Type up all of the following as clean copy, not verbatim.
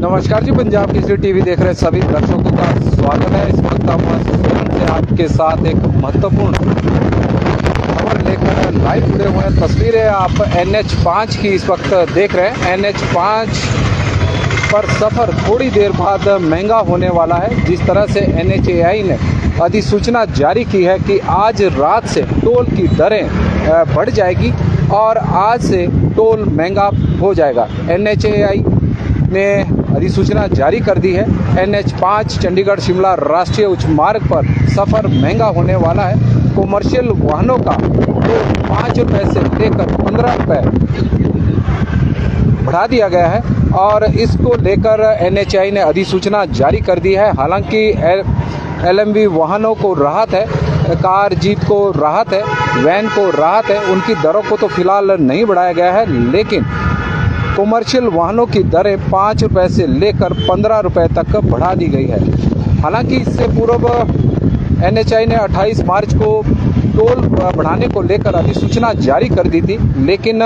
नमस्कार जी, पंजाब केसरी टीवी देख रहे सभी दर्शकों का स्वागत है। इस वक्त हम सोलन से आपके साथ एक महत्वपूर्ण खबर लेकर लाइव जुड़े हुए हैं। तस्वीरें आप NH5 की इस वक्त देख रहे हैं। NH5 पर सफ़र थोड़ी देर बाद महंगा होने वाला है। जिस तरह से NHAI ने अधिसूचना जारी की है कि आज रात से टोल की दरें बढ़ जाएगी और आज से टोल महंगा हो जाएगा। NHAI ने अधिसूचना जारी कर दी है। NH5 चंडीगढ़ शिमला राष्ट्रीय उच्च मार्ग पर सफ़र महंगा होने वाला है। कॉमर्शियल वाहनों का तो 5 रुपये से लेकर 15 रुपये बढ़ा दिया गया है और इसको लेकर NHAI ने अधिसूचना जारी कर दी है। हालांकि LMV वाहनों को राहत है, कार जीप को राहत है, वैन को राहत है। उनकी दरों को तो फिलहाल नहीं बढ़ाया गया है, लेकिन कॉमर्शियल वाहनों की दरें 5 रुपये से लेकर 15 रुपये तक बढ़ा दी गई है। हालांकि इससे पूर्व NHAI ने 28 मार्च को टोल बढ़ाने को लेकर अधिसूचना जारी कर दी थी, लेकिन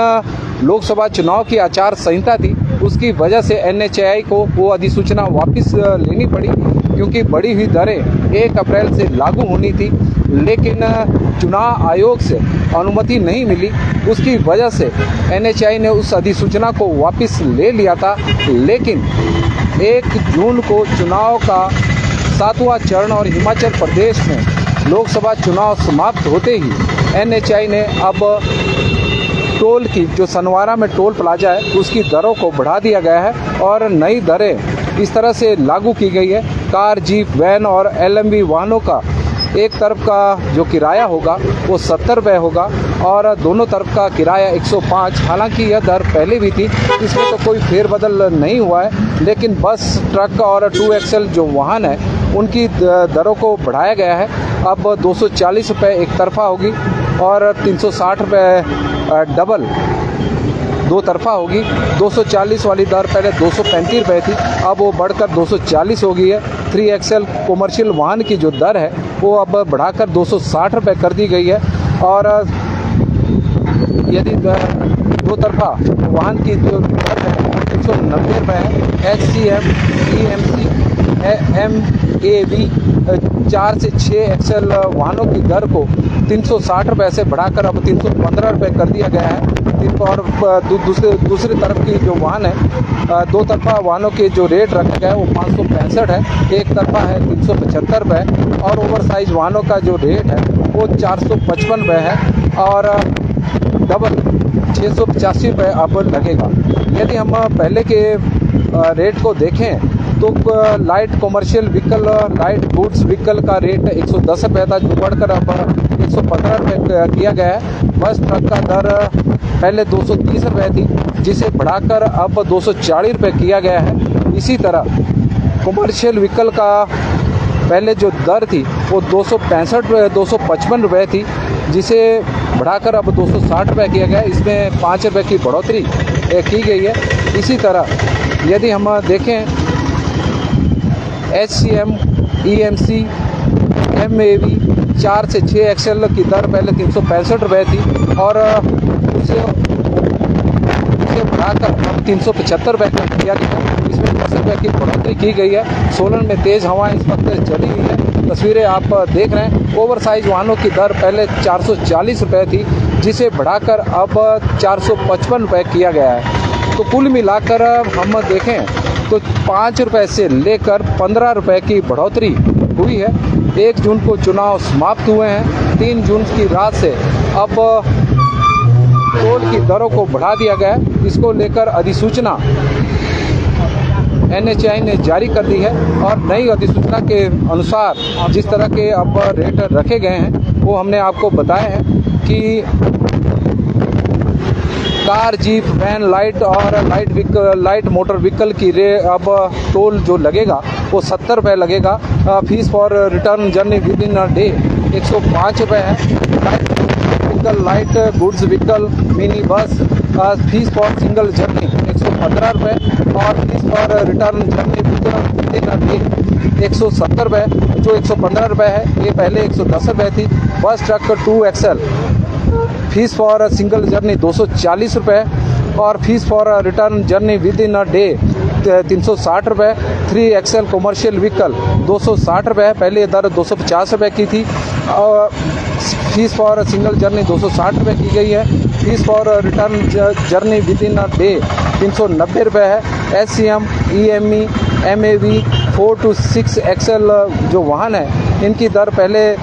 लोकसभा चुनाव की आचार संहिता थी, उसकी वजह से NHAI को वो अधिसूचना वापस लेनी पड़ी, क्योंकि बढ़ी हुई दरें 1 अप्रैल से लागू होनी थी, लेकिन चुनाव आयोग से अनुमति नहीं मिली। उसकी वजह से NHAI ने उस अधिसूचना को वापस ले लिया था। लेकिन 1 जून को चुनाव का 7वां चरण और हिमाचल प्रदेश में लोकसभा चुनाव समाप्त होते ही NHAI ने अब टोल की जो सनवारा में टोल प्लाजा है उसकी दरों को बढ़ा दिया गया है और नई दरें इस तरह से लागू की गई है। कार, जीप, वैन और LMV वाहनों का एक तरफ का जो किराया होगा वो 70 रुपये होगा और दोनों तरफ का किराया 105। हालांकि यह दर पहले भी थी, इसमें तो कोई फेरबदल नहीं हुआ है, लेकिन बस, ट्रक और 2XL जो वाहन है उनकी दरों को बढ़ाया गया है। अब 240 रुपये एक तरफा होगी और 360 रुपये डबल दो तरफा होगी। 240 वाली दर पहले 235 रुपये थी, अब वो बढ़कर 240 हो गई है। 3XL कॉमर्शियल वाहन की जो दर है वो अब बढ़ाकर 260 रुपये कर दी गई है और यदि दो तरफा वाहन की जो दर है 190 रुपये है। HCM, EMC, MAV 4 से 6 XL वाहनों की दर को 360 रुपये से बढ़ाकर अब 315 रुपये कर दिया गया है। और दूसरी तरफ की जो वाहन है, दो तरफा वाहनों के जो रेट रखा गया है वो 565 है, एक तरफा है 375 रुपये और ओवर साइज वाहनों का जो रेट है वो 455 रुपये है और डबल 685 रुपये अब लगेगा। यदि हम पहले के रेट को देखें तो light commercial vehicle, light goods vehicle का रेट 110 रुपये था, जो बढ़कर अब 115 रुपये किया गया है। बस ट्रक का दर पहले 230 रुपये थी, जिसे बढ़ाकर अब 240 रुपये किया गया है। इसी तरह कॉमर्शियल व्हीकल का पहले जो दर थी वो 255 रुपये थी, जिसे बढ़ाकर अब 260 रुपये किया गया है। इसमें 5 रुपये की बढ़ोतरी की गई है। इसी तरह यदि हम देखें HCM, EMC, MAV 4 से 6 XL की दर पहले 365 रुपये थी और उसे बढ़ाकर अब 375 रुपये कर दिया गया। इसमें 10 रुपये की बढ़ोतरी की गई है। सोलन में तेज़ हवाएं इस वक्त चली हुई है, तस्वीरें आप देख रहे हैं। ओवर साइज वाहनों की दर पहले 440 रुपये थी, जिसे बढ़ाकर अब 455 रुपये किया गया है। तो कुल मिलाकर हम देखें तो 5 रुपये से लेकर 15 रुपये की बढ़ोतरी हुई है। 1 जून को चुनाव समाप्त हुए हैं। 3 जून की रात से अब टोल की दरों को बढ़ा दिया गया है। इसको लेकर अधिसूचना NHAI ने जारी कर दी है और नई अधिसूचना के अनुसार जिस तरह के अब रेट रखे गए हैं वो हमने आपको बताए हैं कि कार, जीप, वैन, लाइट और लाइट मोटर व्हीकल की अब टोल जो लगेगा वो 70 रुपये लगेगा। Fees for return journey with in a day 105 रुपये है। Light goods vehicle, mini bus, fees for single journey 115 रुपये और fees for return journey with in a day 170 रुपये, जो 115 रुपये है। ये पहले 110 रुपये थी। बस, truck 2XL fees for single journey 240 रुपये और fees for return journey with in a day 360 रुपये, 3XL कॉमर्शियल व्हीकल 260 रुपये, पहले दर 250 रुपये की थी। फीस फॉर सिंगल जर्नी 260 रुपये की गई है। Fees for return journey with in a day 390 रुपये है। SCM, EME, MAV 4 to 6 XL जो वाहन है, इनकी दर पहले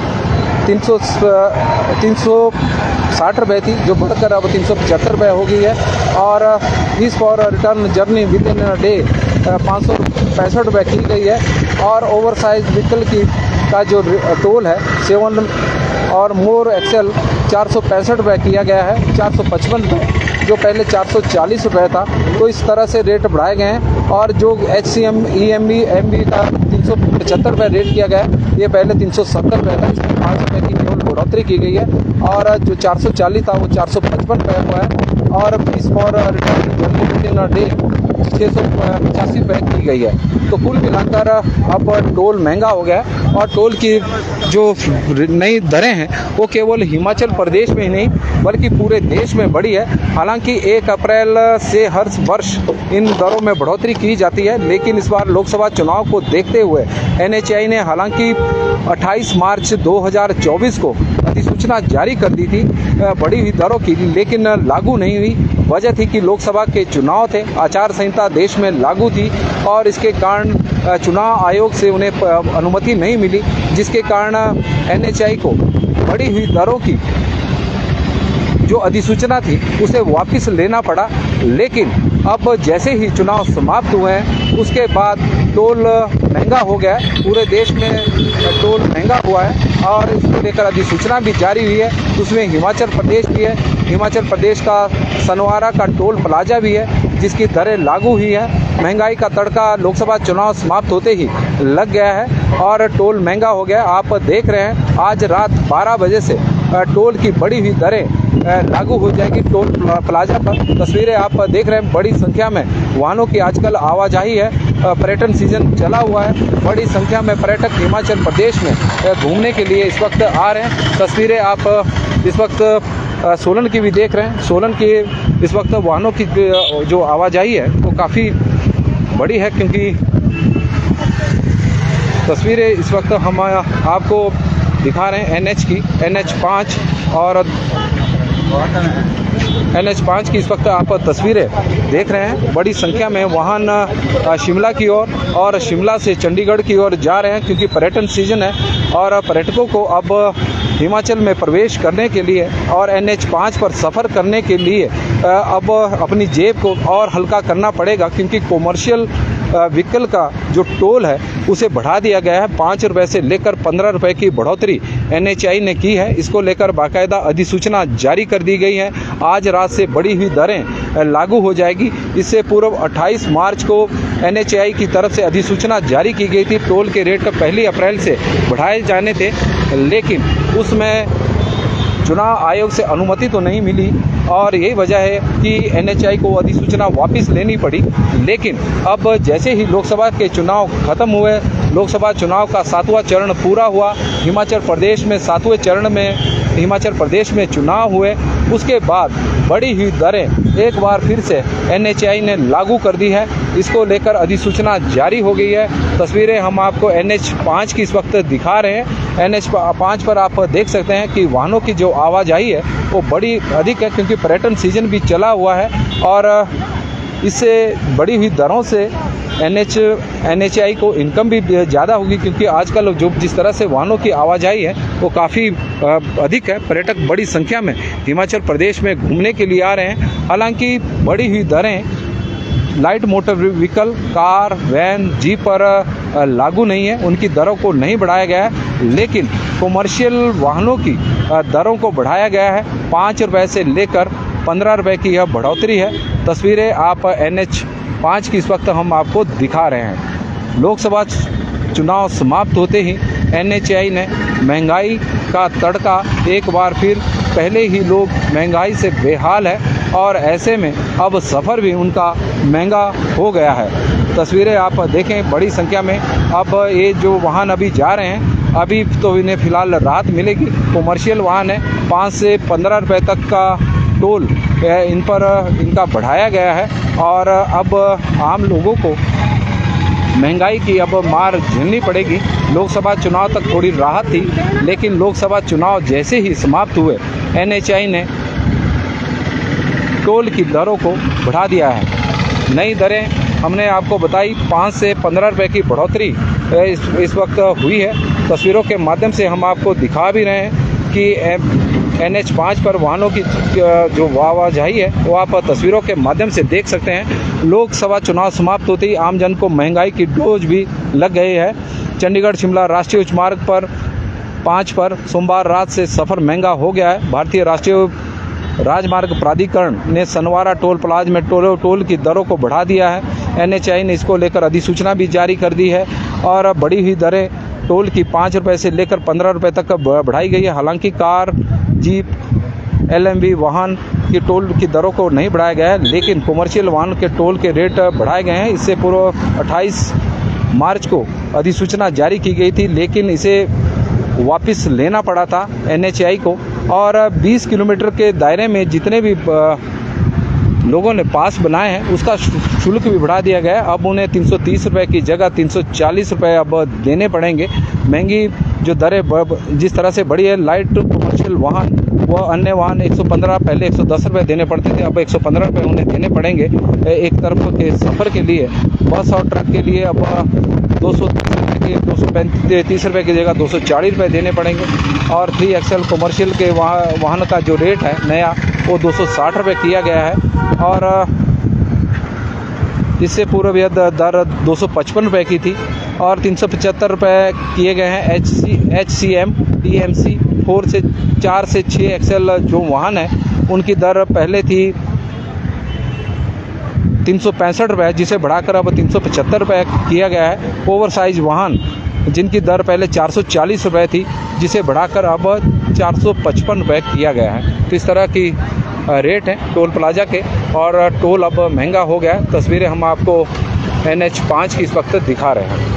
360 रुपये थी, जो बढ़कर अब 375 रुपये हो गई है। और fees for return journey with in day 565 रुपये की गई है। और ओवर साइज व्हीकल का जो टोल है 7 और मोर XL 465 रुपये किया गया है, 455 रुपये, जो पहले 440 रुपये था। तो इस तरह से रेट बढ़ाए गए हैं। और जो HCM, EME, MB का 375 रुपये रेट किया गया है, ये पहले 370 रुपये था, इसमें 5 रुपये की केवल बढ़ोतरी की गई है। और जो 440 था वो 455 रुपये हुआ है। और fees for return journey with in a day 685 रुपये की गई है। तो कुल मिलाकर अब टोल महंगा हो गया है। और टोल की जो नई दरें हैं वो केवल हिमाचल प्रदेश में ही नहीं बल्कि पूरे देश में बढ़ी है। हालांकि 1 अप्रैल से हर वर्ष इन दरों में बढ़ोतरी की जाती है, लेकिन इस बार लोकसभा चुनाव को देखते हुए NHAI ने हालांकि 28 मार्च 2024 को अधिसूचना जारी कर दी थी बढ़ी हुई दरों की, लेकिन लागू नहीं हुई। वजह थी कि लोकसभा के चुनाव थे, आचार संहिता देश में लागू थी और इसके कारण चुनाव आयोग से उन्हें अनुमति नहीं मिली, जिसके कारण NHAI को बढ़ी हुई दरों की जो अधिसूचना थी उसे वापस लेना पड़ा। लेकिन अब जैसे ही चुनाव समाप्त हुए हैं उसके बाद टोल महंगा हो गया है, पूरे देश में टोल महंगा हुआ है और इसको लेकर अधिसूचना भी जारी हुई है। उसमें हिमाचल प्रदेश भी है, हिमाचल प्रदेश का सनवारा का टोल प्लाजा भी है जिसकी दरें लागू हुई है। महंगाई का तड़का लोकसभा चुनाव समाप्त होते ही लग गया है और टोल महंगा हो गया। आप देख रहे हैं आज रात 12 बजे से टोल की बढ़ी हुई दरें लागू हो जाएगी टोल प्लाजा पर। तस्वीरें आप देख रहे हैं, बड़ी संख्या में वाहनों की आजकल आवाजाही है, पर्यटन सीजन चला हुआ है, बड़ी संख्या में पर्यटक हिमाचल प्रदेश में घूमने के लिए इस वक्त आ रहे हैं। तस्वीरें आप इस वक्त सोलन की भी देख रहे हैं। सोलन की इस वक्त वाहनों की जो आवाजाही है वो काफ़ी बड़ी है, क्योंकि तस्वीरें इस वक्त हम आपको दिखा रहे हैं NH की, NH5 और NH5 की इस वक्त आप तस्वीरें देख रहे हैं। बड़ी संख्या में वाहन शिमला की ओर और शिमला से चंडीगढ़ की ओर जा रहे हैं, क्योंकि पर्यटन सीजन है और पर्यटकों को अब हिमाचल में प्रवेश करने के लिए और NH5 पर सफ़र करने के लिए अब अपनी जेब को और हल्का करना पड़ेगा, क्योंकि कॉमर्शियल व्हीकल का जो टोल है उसे बढ़ा दिया गया है। 5 रुपये से लेकर 15 रुपये की बढ़ोतरी NHAI ने की है। इसको लेकर बाकायदा अधिसूचना जारी कर दी गई है। आज रात से बढ़ी हुई दरें लागू हो जाएगी। इससे पूर्व 28 मार्च को NHAI की तरफ से अधिसूचना जारी की गई थी। टोल के रेट 1 अप्रैल से बढ़ाए जाने थे, लेकिन उसमें चुनाव आयोग से अनुमति तो नहीं मिली और यही वजह है कि NHAI को अधिसूचना वापस लेनी पड़ी। लेकिन अब जैसे ही लोकसभा के चुनाव खत्म हुए, लोकसभा चुनाव का 7वां चरण पूरा हुआ, हिमाचल प्रदेश में 7वें चरण में हिमाचल प्रदेश में चुनाव हुए, उसके बाद बढ़ी हुई दरें एक बार फिर से NHAI ने लागू कर दी है। इसको लेकर अधिसूचना जारी हो गई है। तस्वीरें हम आपको NH5 की इस वक्त दिखा रहे हैं। NH5 पर आप देख सकते हैं कि वाहनों की जो आवाजाही है वो बड़ी अधिक है, क्योंकि पर्यटन सीजन भी चला हुआ है और इससे बढ़ी हुई दरों से NHAI को इनकम भी ज़्यादा होगी, क्योंकि आजकल जो जिस तरह से वाहनों की आवाजाही है वो काफ़ी अधिक है। पर्यटक बड़ी संख्या में हिमाचल प्रदेश में घूमने के लिए आ रहे हैं। हालांकि बढ़ी हुई दरें light motor vehicle, car, van, jeep पर लागू नहीं है, उनकी दरों को नहीं बढ़ाया गया है, लेकिन कॉमर्शियल वाहनों की दरों को बढ़ाया गया है। 5 रुपये से लेकर 15 रुपये की यह बढ़ोतरी है। तस्वीरें आप NH5 की इस वक्त हम आपको दिखा रहे हैं। लोकसभा चुनाव समाप्त होते ही NHAI ने महंगाई का तड़का एक बार फिर, पहले ही लोग महंगाई से बेहाल है और ऐसे में अब सफ़र भी उनका महंगा हो गया है। तस्वीरें आप देखें, बड़ी संख्या में अब ये जो वाहन अभी जा रहे हैं, अभी तो इन्हें फ़िलहाल राहत मिलेगी। कॉमर्शियल वाहन है, 5 से 15 रुपये तक का टोल इन पर इनका बढ़ाया गया है और अब आम लोगों को महंगाई की अब मार झेलनी पड़ेगी। लोकसभा चुनाव तक थोड़ी राहत थी, लेकिन लोकसभा चुनाव जैसे ही समाप्त हुए एनएचआई ने टोल की दरों को बढ़ा दिया है। नई दरें हमने आपको बताई 5 से 15 रुपये की बढ़ोतरी इस वक्त हुई है। तस्वीरों के माध्यम से हम आपको दिखा भी रहे हैं कि NH5 पर वाहनों की जो आवाजाही है वो आप तस्वीरों के माध्यम से देख सकते हैं। लोकसभा चुनाव समाप्त होते ही आमजन को महंगाई की डोज भी लग गई है। चंडीगढ़ शिमला राष्ट्रीय उच्च मार्ग पर 5 पर सोमवार रात से सफ़र महंगा हो गया है। भारतीय राष्ट्रीय राजमार्ग प्राधिकरण ने सनवारा टोल प्लाजा में टोल की दरों को बढ़ा दिया है। एनएचआई ने इसको लेकर अधिसूचना भी जारी कर दी है और बढ़ी हुई दरें टोल की 5 रुपये से लेकर 15 रुपये तक बढ़ाई गई है। हालांकि कार, जीप, LMV वाहन की टोल की दरों को नहीं बढ़ाया गया है, लेकिन कमर्शियल वाहन के टोल के रेट बढ़ाए गए हैं। इससे पूर्व 28 मार्च को अधिसूचना जारी की गई थी, लेकिन इसे वापस लेना पड़ा था एनएचआई को और 20 किलोमीटर के दायरे में जितने भी लोगों ने पास बनाए हैं उसका शुल्क भी बढ़ा दिया गया है। अब उन्हें 330 रुपये की जगह 340 रुपये अब देने पड़ेंगे। महंगी जो दरें जिस तरह से बढ़ी है, लाइट कमर्शियल वाहन व अन्य वाहन 115 पहले 110 रुपये देने पड़ते थे, अब 115 रुपये उन्हें देने पड़ेंगे एक तरफ के सफ़र के लिए। बस और ट्रक के लिए अब 230 रुपये की जगह 240 रुपये देने पड़ेंगे और 3XL कमर्शियल के वाहन का जो रेट है नया वो 260 रुपये किया गया है और इससे पूर्व यह दर 255 रुपये की थी और 375 रुपये किए गए हैं। HCM DMC 4 से 6 XL जो वाहन है उनकी दर पहले थी 365 रुपये, जिसे बढ़ाकर अब 375 रुपये किया गया है। ओवर साइज वाहन जिनकी दर पहले 440 रुपये थी, जिसे बढ़ाकर अब 455 रुपये किया गया है। तो इस तरह की रेट हैं टोल प्लाजा के और टोल अब महंगा हो गया है। तस्वीरें हम आपको NH5 की इस वक्त दिखा रहे हैं।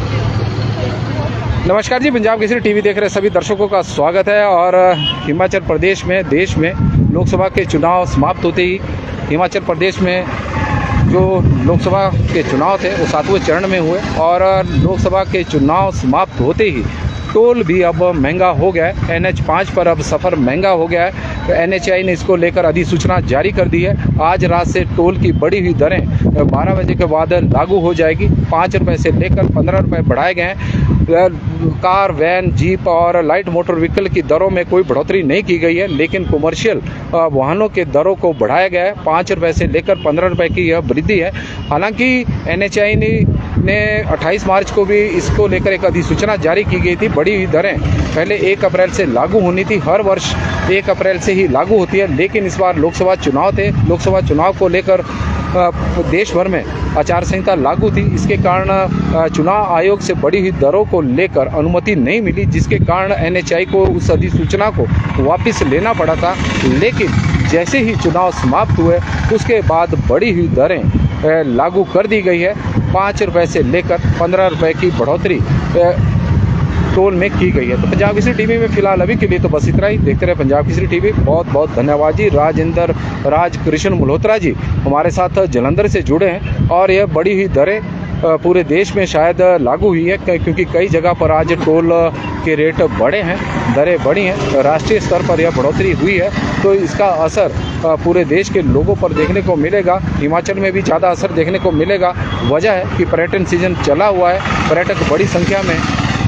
नमस्कार जी, पंजाब केसरी टीवी देख रहे सभी दर्शकों का स्वागत है। और हिमाचल प्रदेश में देश में लोकसभा के चुनाव समाप्त होते ही हिमाचल प्रदेश में जो लोकसभा के चुनाव थे वो 7वें चरण में हुए और लोकसभा के चुनाव समाप्त होते ही टोल भी अब महंगा हो गया है। NH5 पर अब सफ़र महंगा हो गया है। तो NHI ने इसको लेकर अधिसूचना जारी कर दी है। आज रात से टोल की बढ़ी हुई दरें 12 बजे के बाद लागू हो जाएगी। 5 रुपये से लेकर 15 रुपये बढ़ाए गए हैं। कार, वैन, जीप और लाइट मोटर व्हीकल की दरों में कोई बढ़ोतरी नहीं की गई है, लेकिन कमर्शियल वाहनों के दरों को बढ़ाया गया है। 5 रुपये से लेकर 15 रुपये की यह वृद्धि है। हालांकि NHI ने 28 मार्च को भी इसको लेकर एक अधिसूचना जारी की गई थी। बढ़ी हुई दरें पहले 1 अप्रैल से लागू होनी थी, हर वर्ष 1 अप्रैल से ही लागू होती है, लेकिन इस बार लोकसभा चुनाव थे। लोकसभा चुनाव को लेकर देश भर में आचार संहिता लागू थी। इसके कारण चुनाव आयोग से बढ़ी हुई दरों को लेकर अनुमति नहीं मिली, जिसके कारण NHI को उस अधिसूचना को वापस लेना पड़ा था। लेकिन जैसे ही चुनाव समाप्त हुए उसके बाद बढ़ी हुई दरें लागू कर दी गई है। 5 रुपये से लेकर 15 रुपये की बढ़ोतरी टोल में की गई है। तो पंजाब केसरी टीवी में फिलहाल अभी के लिए तो बस इतना ही। देखते रहे पंजाब केसरी टीवी। बहुत बहुत धन्यवाद जी। राज कृष्ण मल्होत्रा जी हमारे साथ जलंधर से जुड़े हैं और यह बढ़ी हुई दरें पूरे देश में शायद लागू हुई है, क्योंकि कई जगह पर आज टोल के रेट बढ़े हैं, दरें बढ़ी हैं। राष्ट्रीय स्तर पर यह बढ़ोतरी हुई है, तो इसका असर पूरे देश के लोगों पर देखने को मिलेगा। हिमाचल में भी ज़्यादा असर देखने को मिलेगा। वजह है कि पर्यटन सीजन चला हुआ है। पर्यटक बड़ी संख्या में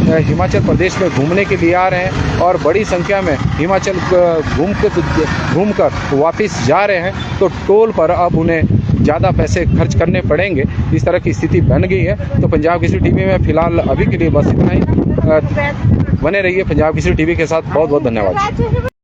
हिमाचल प्रदेश में घूमने के लिए आ रहे हैं और बड़ी संख्या में हिमाचल घूमकर वापस जा रहे हैं। तो टोल पर अब उन्हें ज़्यादा पैसे खर्च करने पड़ेंगे। इस तरह की स्थिति बन गई है। तो पंजाब केसरी टीवी में फिलहाल अभी के लिए बस इतना ही। बने रहिए पंजाब केसरी टीवी के साथ। बहुत बहुत धन्यवाद।